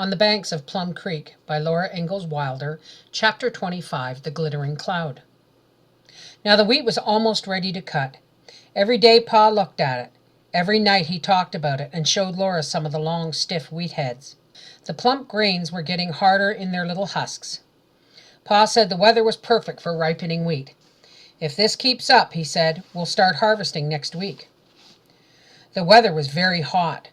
On the Banks of Plum Creek by Laura Ingalls Wilder, Chapter 25, The Glittering Cloud. Now the wheat was almost ready to cut. Every day Pa looked at it. Every night he talked about it and showed Laura some of the long, stiff wheat heads. The plump grains were getting harder in their little husks. Pa said the weather was perfect for ripening wheat. "If this keeps up," he said, "we'll start harvesting next week." The weather was very hot.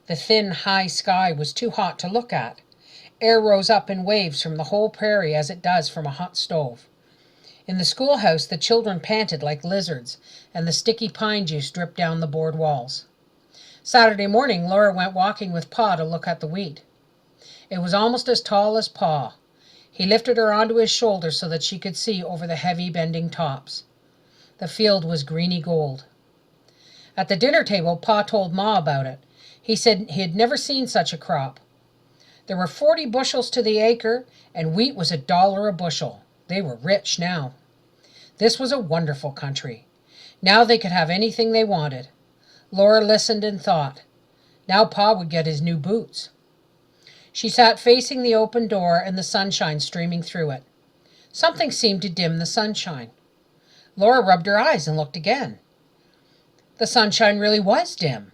The thin, high sky was too hot to look at. Air rose up in waves from the whole prairie as it does from a hot stove. In the schoolhouse the children panted like lizards, and the sticky pine juice dripped down the board walls. Saturday morning Laura went walking with Pa to look at the wheat. It was almost as tall as Pa. He lifted her onto his shoulder so that she could see over the heavy bending tops. The field was greeny gold. At the dinner table Pa told Ma about it. He said he had never seen such a crop. There were 40 bushels to the acre, and wheat was $1 a bushel. They were rich now. This was a wonderful country. Now they could have anything they wanted. Laura listened and thought. Now Pa would get his new boots. She sat facing the open door and the sunshine streaming through it. Something seemed to dim the sunshine. Laura rubbed her eyes and looked again. The sunshine really was dim.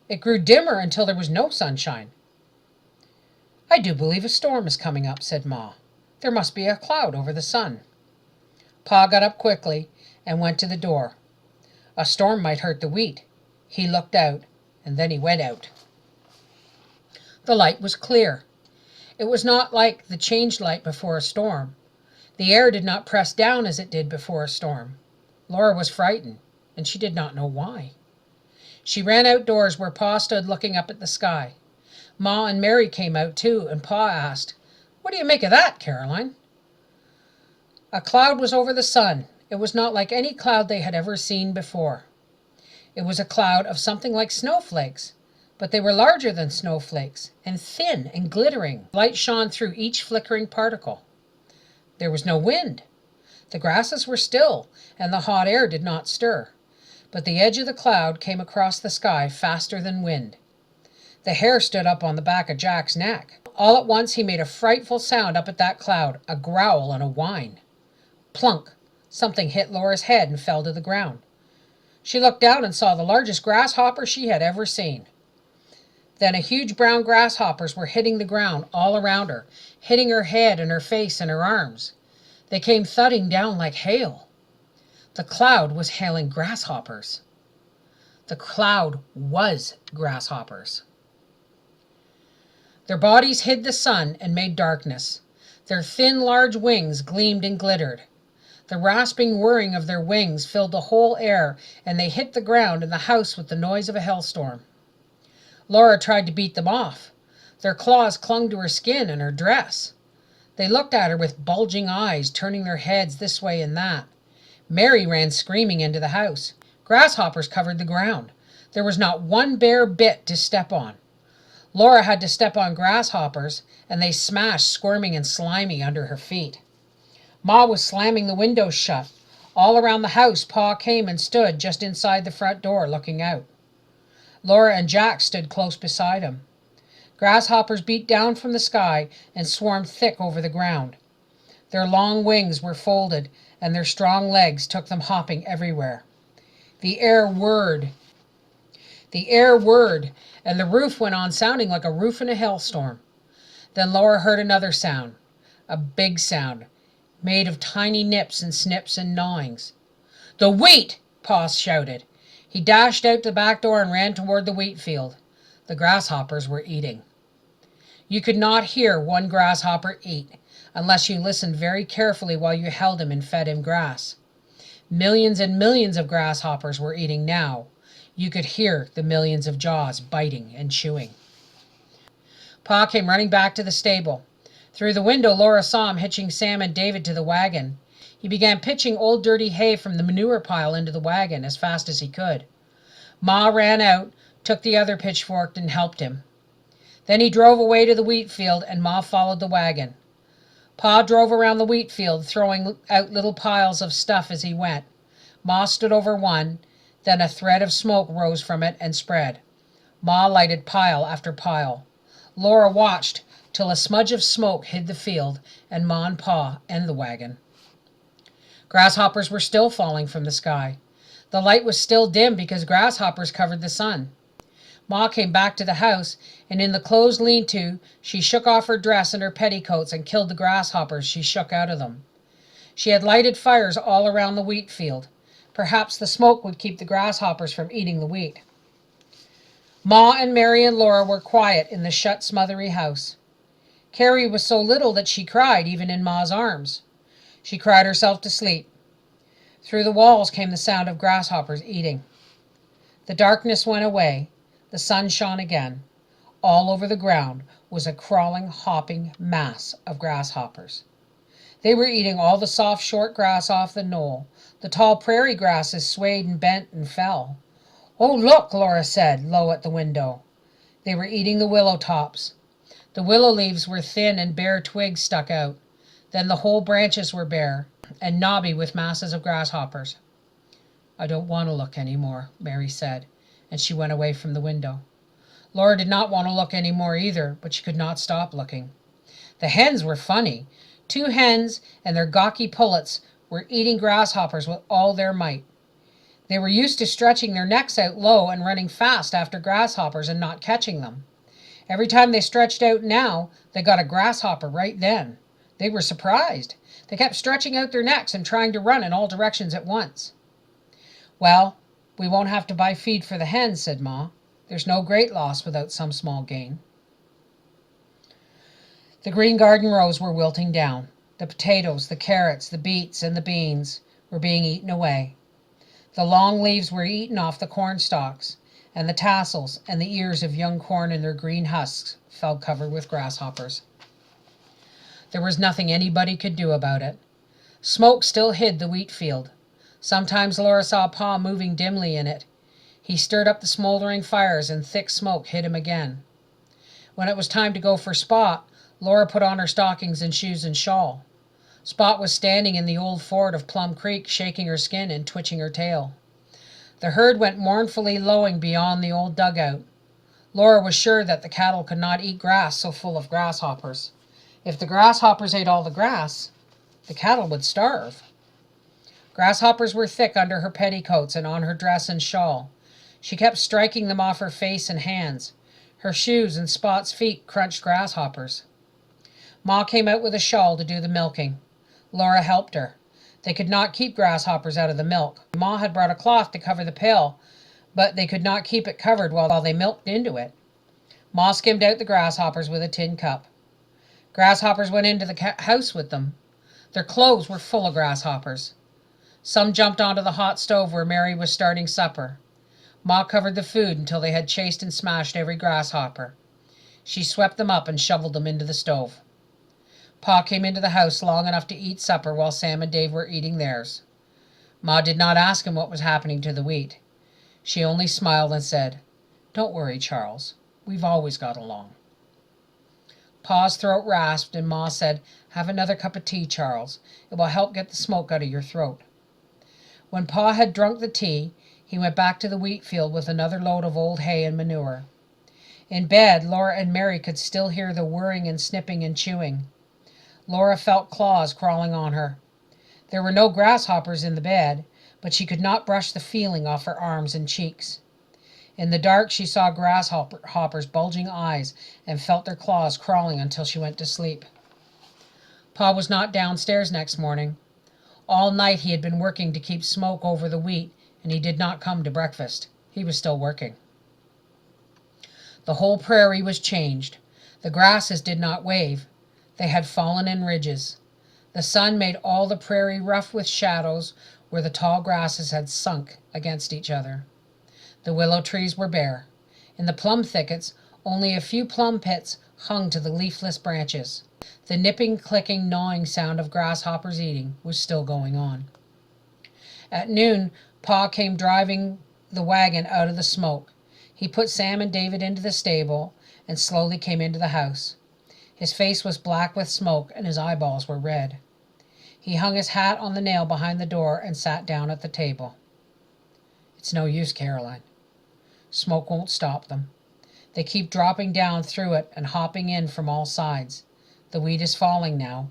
It grew dimmer until there was no sunshine. "I do believe a storm is coming up," said Ma. "There must be a cloud over the sun." Pa got up quickly and went to the door. A storm might hurt the wheat. He looked out, and then he went out. The light was clear. It was not like the changed light before a storm. The air did not press down as it did before a storm. Laura was frightened, and she did not know why. She ran outdoors where Pa stood looking up at the sky. Ma and Mary came out too, and Pa asked, "What do you make of that, Caroline?" A cloud was over the sun. It was not like any cloud they had ever seen before. It was a cloud of something like snowflakes, but they were larger than snowflakes, and thin and glittering. Light shone through each flickering particle. There was no wind. The grasses were still, and the hot air did not stir. But the edge of the cloud came across the sky faster than wind. The hair stood up on the back of Jack's neck. All at once he made a frightful sound up at that cloud, a growl and a whine. Plunk! Something hit Laura's head and fell to the ground. She looked down and saw the largest grasshopper she had ever seen. Then a huge brown grasshoppers were hitting the ground all around her, hitting her head and her face and her arms. They came thudding down like hail. The cloud was hailing grasshoppers. The cloud was grasshoppers. Their bodies hid the sun and made darkness. Their thin, large wings gleamed and glittered. The rasping whirring of their wings filled the whole air, and they hit the ground and the house with the noise of a hailstorm. Laura tried to beat them off. Their claws clung to her skin and her dress. They looked at her with bulging eyes, turning their heads this way and that. Mary ran screaming into the house. Grasshoppers covered the ground. There was not one bare bit to step on. Laura had to step on grasshoppers, and they smashed, squirming and slimy, under her feet. Ma was slamming the windows shut. All around the house Pa came and stood just inside the front door, looking out. Laura and Jack stood close beside him. Grasshoppers beat down from the sky and swarmed thick over the ground. Their long wings were folded, and their strong legs took them hopping everywhere. The air whirred, and the roof went on sounding like a roof in a hailstorm. Then Laura heard another sound, a big sound, made of tiny nips and snips and gnawings. "The wheat!" Pa shouted. He dashed out the back door and ran toward the wheat field. The grasshoppers were eating. You could not hear one grasshopper eat unless you listened very carefully while you held him and fed him grass. Millions and millions of grasshoppers were eating now. You could hear the millions of jaws biting and chewing. Pa came running back to the stable. Through the window Laura saw him hitching Sam and David to the wagon. He began pitching old dirty hay from the manure pile into the wagon as fast as he could. Ma ran out, took the other pitchfork, and helped him. Then he drove away to the wheat field, and Ma followed the wagon. Pa drove around the wheat field, throwing out little piles of stuff as he went. Ma stood over one, then a thread of smoke rose from it and spread. Ma lighted pile after pile. Laura watched till a smudge of smoke hid the field and Ma and Pa and the wagon. Grasshoppers were still falling from the sky. The light was still dim because grasshoppers covered the sun. Ma came back to the house, and in the closed lean-to, she shook off her dress and her petticoats and killed the grasshoppers she shook out of them. She had lighted fires all around the wheat field. Perhaps the smoke would keep the grasshoppers from eating the wheat. Ma and Mary and Laura were quiet in the shut, smothery house. Carrie was so little that she cried even in Ma's arms. She cried herself to sleep. Through the walls came the sound of grasshoppers eating. The darkness went away. The sun shone again. All over the ground was a crawling, hopping mass of grasshoppers. They were eating all the soft, short grass off the knoll. The tall prairie grasses swayed and bent and fell. "Oh, look," Laura said, low at the window. They were eating the willow tops. The willow leaves were thin and bare twigs stuck out. Then the whole branches were bare and knobby with masses of grasshoppers. "I don't want to look any more," Mary said, and she went away from the window. Laura did not want to look any more either, but she could not stop looking. The hens were funny. 2 hens and their gawky pullets were eating grasshoppers with all their might. They were used to stretching their necks out low and running fast after grasshoppers and not catching them. Every time they stretched out now, they got a grasshopper right then. They were surprised. They kept stretching out their necks and trying to run in all directions at once. "Well, we won't have to buy feed for the hens," said Ma. "There's no great loss without some small gain." The green garden rows were wilting down. The potatoes, the carrots, the beets, and the beans were being eaten away. The long leaves were eaten off the corn stalks, and the tassels and the ears of young corn in their green husks fell covered with grasshoppers. There was nothing anybody could do about it. Smoke still hid the wheat field. Sometimes Laura saw Pa moving dimly in it. He stirred up the smoldering fires, and thick smoke hid him again. When it was time to go for Spot, Laura put on her stockings and shoes and shawl. Spot was standing in the old ford of Plum Creek, shaking her skin and twitching her tail. The herd went mournfully lowing beyond the old dugout. Laura was sure that the cattle could not eat grass so full of grasshoppers. If the grasshoppers ate all the grass, the cattle would starve. Grasshoppers were thick under her petticoats and on her dress and shawl. She kept striking them off her face and hands. Her shoes and Spot's feet crunched grasshoppers. Ma came out with a shawl to do the milking. Laura helped her. They could not keep grasshoppers out of the milk. Ma had brought a cloth to cover the pail, but they could not keep it covered while they milked into it. Ma skimmed out the grasshoppers with a tin cup. Grasshoppers went into the house with them. Their clothes were full of grasshoppers. Some jumped onto the hot stove where Mary was starting supper. Ma covered the food until they had chased and smashed every grasshopper. She swept them up and shoveled them into the stove. Pa came into the house long enough to eat supper while Sam and Dave were eating theirs. Ma did not ask him what was happening to the wheat. She only smiled and said, "Don't worry, Charles. We've always got along." Pa's throat rasped, and Ma said, "Have another cup of tea, Charles. It will help get the smoke out of your throat." When Pa had drunk the tea, he went back to the wheat field with another load of old hay and manure. In bed, Laura and Mary could still hear the whirring and snipping and chewing. Laura felt claws crawling on her. There were no grasshoppers in the bed, but she could not brush the feeling off her arms and cheeks. In the dark, she saw grasshoppers' bulging eyes and felt their claws crawling until she went to sleep. Pa was not downstairs next morning. All night he had been working to keep smoke over the wheat, and he did not come to breakfast. He was still working. The whole prairie was changed. The grasses did not wave. They had fallen in ridges. The sun made all the prairie rough with shadows where the tall grasses had sunk against each other. The willow trees were bare. In the plum thickets, only a few plum pits hung to the leafless branches. The nipping, clicking, gnawing sound of grasshoppers eating was still going on. At noon, Pa came driving the wagon out of the smoke. He put Sam and David into the stable and slowly came into the house. His face was black with smoke and his eyeballs were red. He hung his hat on the nail behind the door and sat down at the table. "It's no use, Caroline. Smoke won't stop them. They keep dropping down through it and hopping in from all sides. The wheat is falling now.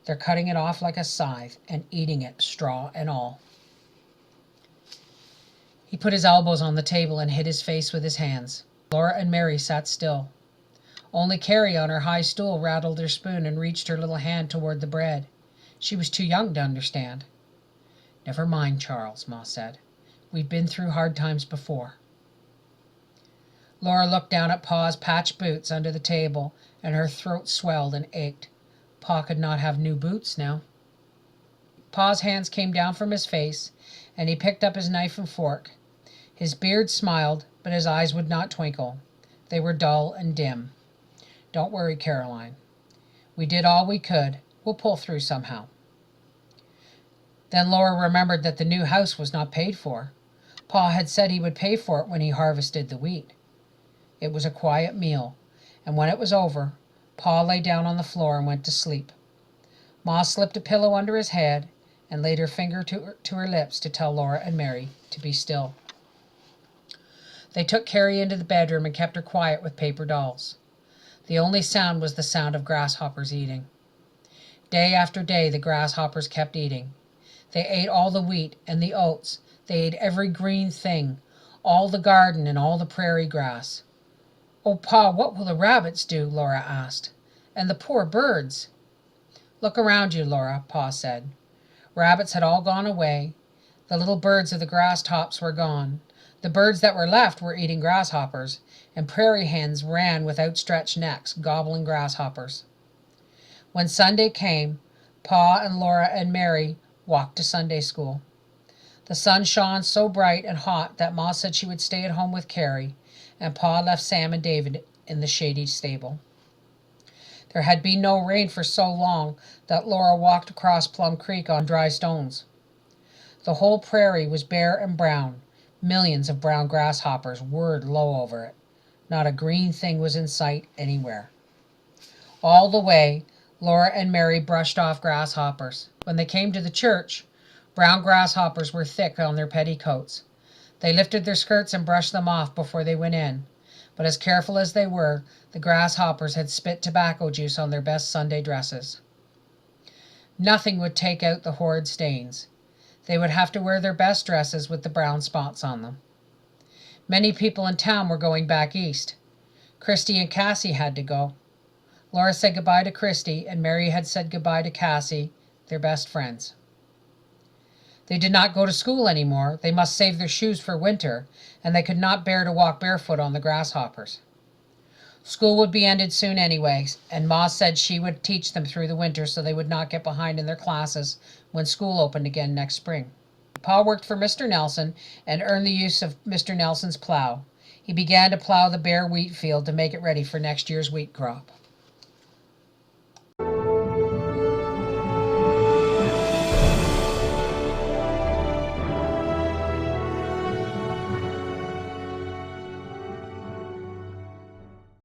They're cutting it off like a scythe and eating it, straw and all. He put his elbows on the table and hid his face with his hands. Laura and Mary sat still. Only Carrie on her high stool rattled her spoon and reached her little hand toward the bread. She was too young to understand. "Never mind, Charles," Ma said. "We've been through hard times before." Laura looked down at Pa's patched boots under the table, and her throat swelled and ached. Pa could not have new boots now. Pa's hands came down from his face, and he picked up his knife and fork. His beard smiled, but his eyes would not twinkle. They were dull and dim. "Don't worry, Caroline. We did all we could. We'll pull through somehow." Then Laura remembered that the new house was not paid for. Pa had said he would pay for it when he harvested the wheat. It was a quiet meal, and when it was over, Pa lay down on the floor and went to sleep. Ma slipped a pillow under his head and laid her finger to her lips to tell Laura and Mary to be still. They took Carrie into the bedroom and kept her quiet with paper dolls. The only sound was the sound of grasshoppers eating. Day after day the grasshoppers kept eating. They ate all the wheat and the oats. They ate every green thing, all the garden and all the prairie grass. "Oh, Pa, what will the rabbits do?" Laura asked. "And the poor birds?" "Look around you, Laura," Pa said. Rabbits had all gone away. The little birds of the grass tops were gone. The birds that were left were eating grasshoppers, and prairie hens ran with outstretched necks, gobbling grasshoppers. When Sunday came, Pa and Laura and Mary walked to Sunday school. The sun shone so bright and hot that Ma said she would stay at home with Carrie, and Pa left Sam and David in the shady stable. There had been no rain for so long that Laura walked across Plum Creek on dry stones. The whole prairie was bare and brown. Millions of brown grasshoppers whirred low over it. Not a green thing was in sight anywhere. All the way, Laura and Mary brushed off grasshoppers. When they came to the church, brown grasshoppers were thick on their petticoats. They lifted their skirts and brushed them off before they went in. But as careful as they were, the grasshoppers had spit tobacco juice on their best Sunday dresses. Nothing would take out the horrid stains. They would have to wear their best dresses with the brown spots on them. Many people in town were going back east. Christy and Cassie had to go. Laura said goodbye to Christy, and Mary had said goodbye to Cassie, their best friends. They did not go to school anymore. They must save their shoes for winter, and they could not bear to walk barefoot on the grasshoppers. School would be ended soon anyway, and Ma said she would teach them through the winter so they would not get behind in their classes when school opened again next spring. Pa worked for Mr. Nelson and earned the use of Mr. Nelson's plow. He began to plow the bare wheat field to make it ready for next year's wheat crop.